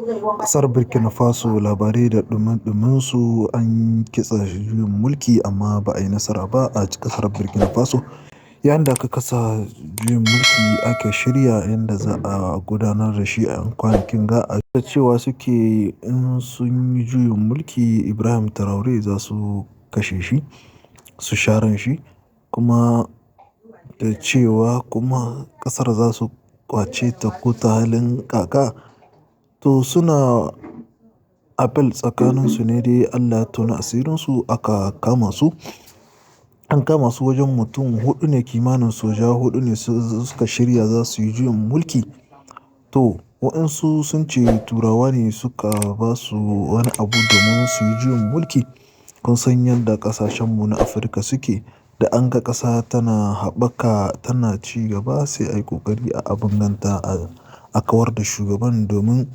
Ƙasar Burkina Faso labarai da ɗumi su an kitsa juyin mulki amma ba a yi nasara ba a ƙasar Burkina Faso. Yayin da aka kasa juyin mulki aka shirya yadda za a gudanar da shi a 'yan kwanakin ga a cewa suke in sun yi juyin mulki Ibrahim Traore za su kashe shi, su sharan shi kuma da cewa kuma ƙasar za su ƙwace ta ko ta halin kaka. To suna apel tsakaninsu ne dai Allah ya tona asirinsu aka kama su. An kama su wajen mutum huɗu ne kimanin soja huɗu ne suka shirya za su yi juyin mulki. To waɗansu sun ce turawa ne suka ba su wani abu domin su yi juyin mulki. Kun san yadda ƙasashenmu na Afirka suke da an ga ƙasa tana haɓaka tana ci gaba sai a yi ƙoƙari a abun ganta a kawar da shugaban domin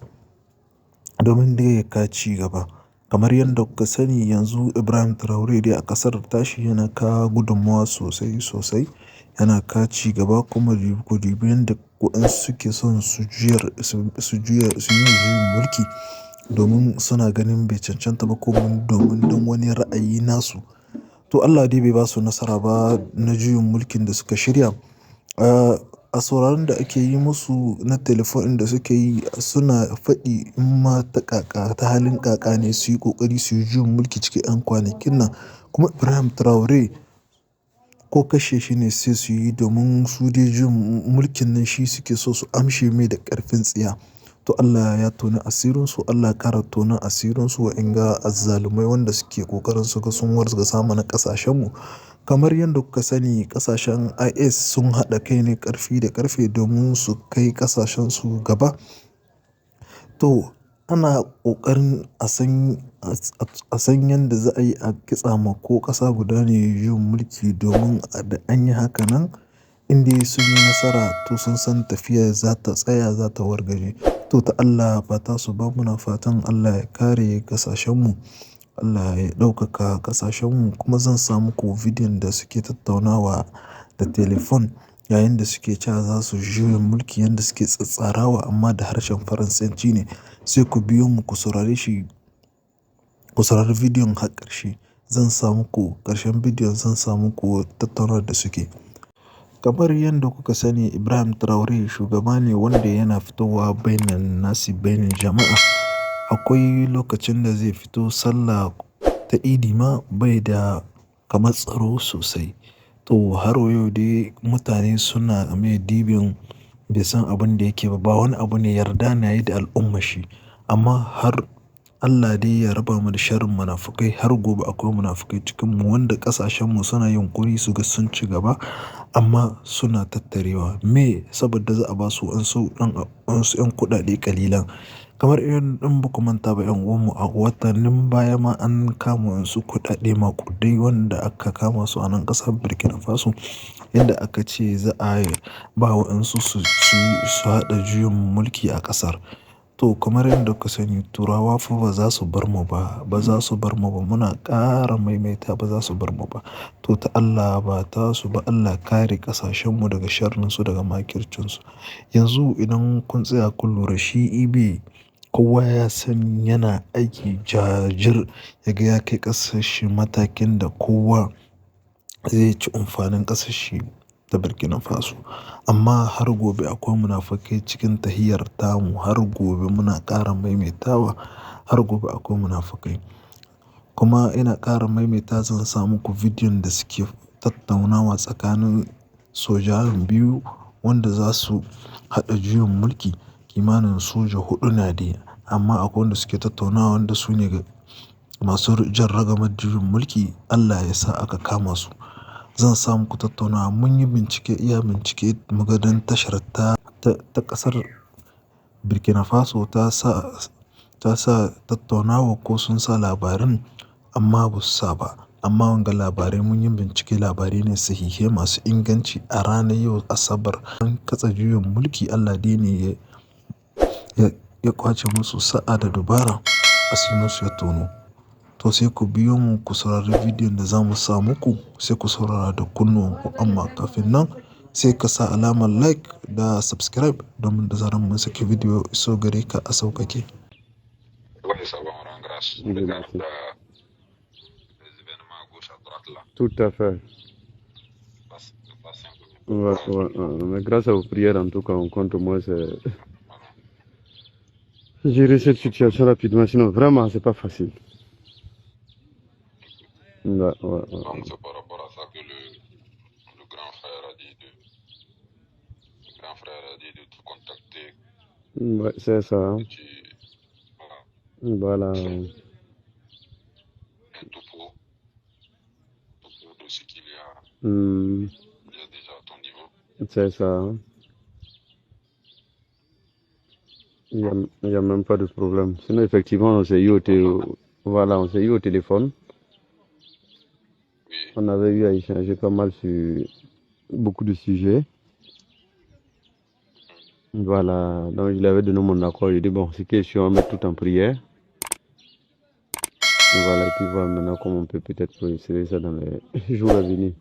dai ya ka ci gaba. Kamar yadda kuka sani yanzu Ibrahim Traore dai a ƙasar tashi yana kawo gudummawa sosai sosai. Yana ka ci gaba kuma ku dubi yadda waɗansu suke son su yi juyin mulki domin suna ganin bai cancanta ba ko domin don wani ra'ayi nasu. To Allah dai bai ba su nasara ba na juyin mulkin da suka shirya. A sauraron da ake yi musu na telefon da suke yi suna faɗi in ma ta kaka ta halin kaka ne su yi ƙoƙari su yi juyin mulki cikin 'yan kwanakin nan. Kuma Ibrahim Traore ko kashe shi ne sai su yi domin su dai juyin mulkin nan shi suke so su amshe mai da ƙarfin tsiya. To Allah ya tona asirinsu, Allah ya ƙara tona asirinsu wa'yan ga azzalumai wanda suke ƙoƙarin su ga sun wargaza mana ƙasashenmu. Kamar yadda kuka sani ƙasashen IS sun haɗa kai ne ƙarfi da ƙarfe domin su kai ƙasashensu gaba. To ana ƙoƙarin a san yadda za a yi a kitsa ma ko ƙasa guda ne juyin mulki domin da an yi haka nan indai sun yi nasara to sun san tafiyar za ta tsaya za ta wargaje. To ta Allah ba ta su ba muna fatan Allah ya kare ƙasashenmu, Allah ya ɗaukaka ƙasashenmu kuma zan sa muku bidiyon da suke tattaunawa da telefon yayin da suke cewa za su juyin mulki yadda suke tsatsarawa amma da harshen Faransanci ne. Sai ku biyo mu ku saurare shi, ku saurari bidiyon har ƙarshe. Zan sa muku ƙarshen bidiyon zan sa muku tattaunawar da suke. Kamar yadda kuka sani Ibrahim Traore shugaba ne wanda yana fitowa bainan nasi bainan jama'a. Akwai lokacin da zai fito sallah ta idi ma bai da kamar tsaro sosai. To har wa yau dai mutane suna mai dibin bai san abin da yake ba wani abu ne yarda na yi da al'ummar shi. Amma har Allah dai ya raba mu da sharrin munafukai har gobe akwai munafukai cikinmu wanda ƙasashenmu suna yunƙuri su ga sun ci gaba amma suna tattarewa. Me? Saboda za a ba su wasu 'yan kuɗaɗe ƙalilan. Kamar irin ɗin ba ku manta ba 'yan uwanmu a watannin baya ma an kama wasu kuɗaɗe maƙudai wanda aka kama su a nan ƙasar Burkina Faso inda aka ce za a ba waɗansu su haɗa juyin mulki a ƙasar. To kamar yadda kuka sani turawa fa ba za su bar mu ba, ba za su bar mu ba muna ƙara maimaita ba za su bar mu ba. To ta Allah ba ta su ba Allah kare ƙasashenmu daga sharrinsu daga makircinsu. Yanzu idan kun tsaya kun lura shi Ibe kowa ya san yana aiki jajir ya ga ya kai ƙasar shi matakin da kowa zai ci amfanin ƙasar shi ta Burkina Faso. Amma har gobe akwai munafukai cikin tahiyar tamu har gobe muna ƙara maimaitawa har gobe akwai munafukai. Kuma ina ƙara maimaita zan sa muku bidiyon da suke tattaunawa tsakanin sojan biyu wanda za su haɗa juyin mulki kimanin soja huɗu na dai amma akwai wanda suke tattaunawa wanda su ne masu jan ragamar juyin mulki Allah ya sa aka kama su. Zan sa muku tattaunawa mun yi bincike iya bincike mugadan tashar ta ƙasar Burkina Faso ta sa tattaunawa ko sun sa labarin amma ba su sa ba. Amma wanga labarai mun yi bincike labarai ne sahihi masu inganci a ranar yau Asabar an katse juyin mulki Allah dai ne ya ƙwace musu sa'a da dabara asirinsu ya tono. To sai ku biyo mu ku saurari bidiyon da za mu sa muku sai ku saurara da kunnuwanku amma kafin nan sai ka sa alamar like da subscribe domin da zarar mun saki bidiyo iso gare ka a sauƙaƙe. recherche, Dieu regarde merci. les événements à gauche, à droite là. Tout à fait. C'est pas simple. Ouais, ouais, ouais. Mais grâce à vos prières, en tout cas, on compte au moins Voilà. gérer cette situation rapidement. Sinon, vraiment, c'est pas facile. Ouais, ouais, ouais. Donc c'est par rapport à ça que le grand frère a dit de te contacter, Ouais, c'est ça. Hein. que tu Voilà. fais un topo de ce qu'il y a, Hmm, il y a déjà à ton niveau. c'est ça. Hein. Il y a même pas de problème. Sinon, effectivement, on s'est eu voilà, on s'est eu au téléphone. Oui, On avait eu à échanger pas mal sur beaucoup de sujets. Voilà. Donc, je lui avais donné mon accord. J'ai dit, bon, c'est question, on met tout en prière. Voilà. Et puis, voilà maintenant comment on peut peut-être procéder ça dans les jours à venir.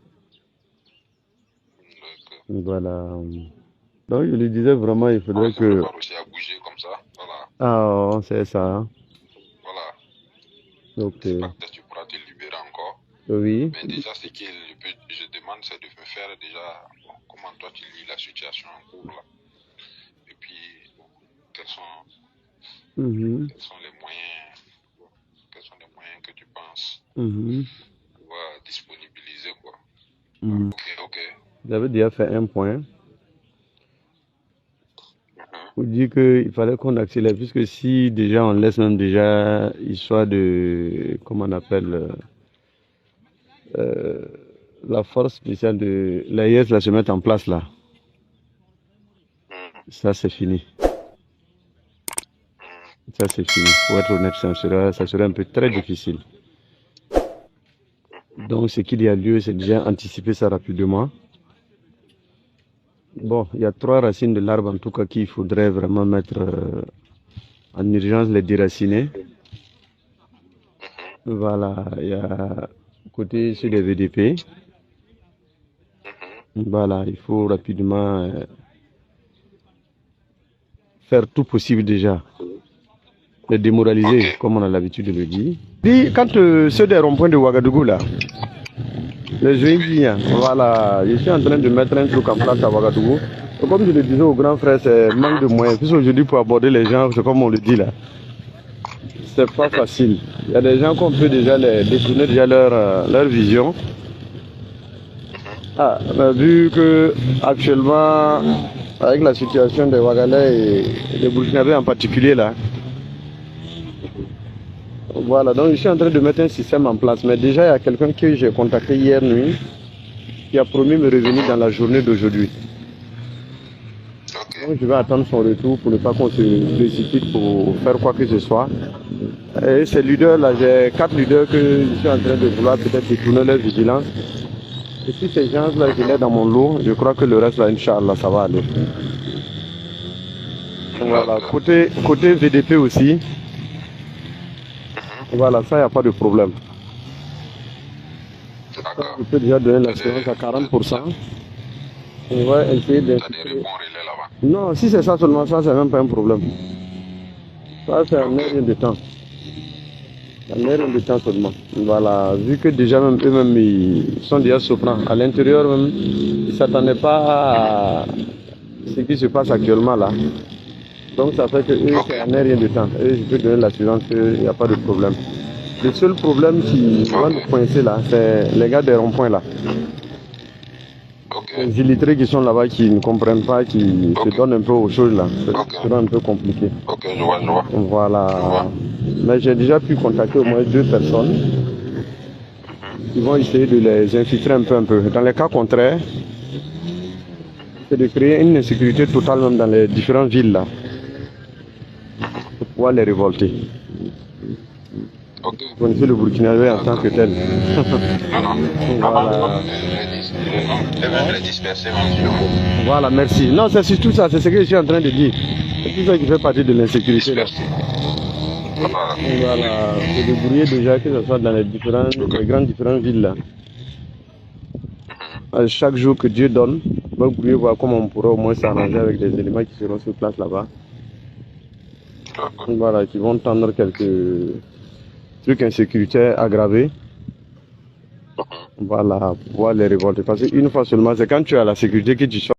donc Voilà. Donc, je lui disais vraiment, il faudrait on se que. prépare aussi à bouger comme ça. Voilà, Ah, c'est ça. Hein. voilà. Ok. Je sais pas, peut-être tu pourras te libérer encore. Oui. Mais déjà, ce que je demande, c'est de me faire déjà bon, comment toi tu lis la situation en cours là. Et puis, bon, quels sont Mhm. quels sont les moyens que tu penses Mhm. pouvoir disponibiliser quoi. Mhm. Ok. J'avais déjà fait un point Mhm. pour dire qu'il fallait qu'on accélère, puisque si déjà on laisse même déjà histoire de, comment on appelle, euh, la force spéciale de l'AIS là, se mettre en place là, Mhm. ça c'est fini. Ça c'est fini. Pour être honnête, ça serait un peu très difficile. Donc ce qu'il y a lieu, c'est déjà anticiper ça rapidement. Bon, il y a 3 racines de l'arbre en tout cas qu'il faudrait vraiment mettre en urgence, les déraciner. Voilà, il y a côté sur les VDP. Voilà, il faut rapidement faire tout possible déjà. Les démoraliser, Ok. comme on a l'habitude de le dire. Puis, quand ceux des ronds-points de Ouagadougou là, les Joinguiens, voilà, je suis en train de mettre un truc en place à Ouagadougou. Et comme je le disais au grand frère, c'est manque de moyens. Puis aujourd'hui, pour aborder les gens, c'est comme on le dit là, c'est pas facile. Il y a des gens qu'on peut déjà les détourner déjà leur vision. Ah, on a vu que actuellement, avec la situation des Ouagalais et des Burkinabés en particulier là, voilà, donc je suis en train de mettre un système en place. Mais déjà, il y a quelqu'un que j'ai contacté hier nuit qui a promis me revenir dans la journée d'aujourd'hui. Ok. Donc je vais attendre son retour pour ne pas qu'on se précipite pour faire quoi que ce soit. Et ces leaders-là, j'ai 4 leaders que je suis en train de vouloir peut-être détourner leur vigilance. Et si ces gens-là, je les dans mon lot, je crois que le reste, là, Inch'Allah, ça va aller. Voilà, D'accord. côté VDP aussi, voilà, ça, il n'y a pas de problème. Ça, D'accord. je peux déjà donner T'as l'assurance à des, 40%. On va essayer t'as des d'infiltrer. bons relais là-bas. Non, si c'est ça seulement, ça, c'est même pas un problème. Ça, c'est un Ok. air de temps. Un air de temps seulement. Voilà, vu que déjà même eux-mêmes, ils sont déjà souffrants. À l'intérieur même, ils ne s'attendaient pas à ce qui se passe actuellement là. Donc ça fait que eux, Ok. c'est un air de temps. Et je peux donner l'assurance qu'il n'y a pas de problème. Le seul problème qui va Ok. nous coincer là, c'est les gars des ronds-points là. Ok. Les illettrés qui sont là-bas, qui ne comprennent pas, qui se Ok. donnent un peu aux choses là. Ok. Ce sera un peu compliqué. Ok, je vois. Je Voilà. vois. Mais j'ai déjà pu contacter au moins 2 personnes qui vont essayer de les infiltrer un peu. Dans les cas contraires, c'est de créer une insécurité totale même dans les différentes villes là, pour pouvoir les révolter. Ok. Vous connaissez le Burkinabé en tant que tel. Non, non. Voilà. Et même les disperser même sur le groupe. Voilà, merci. Non, c'est surtout ça, c'est ce que je suis en train de dire. C'est tout ça qui fait partie de l'insécurité là. Disperser. Voilà. Voilà, c'est de brouiller déjà, que ce soit dans les grandes différentes villes là. À chaque jour que Dieu donne, on va brouiller, voir comment on pourra au moins s'arranger avec des éléments qui seront sur place là-bas. D'accord. Voilà, qui vont tendre quelques trucs insécuritaires aggravés. Mhm. Voilà, pour pouvoir les révolter. Parce qu'une fois seulement, c'est quand tu as la sécurité que tu sors.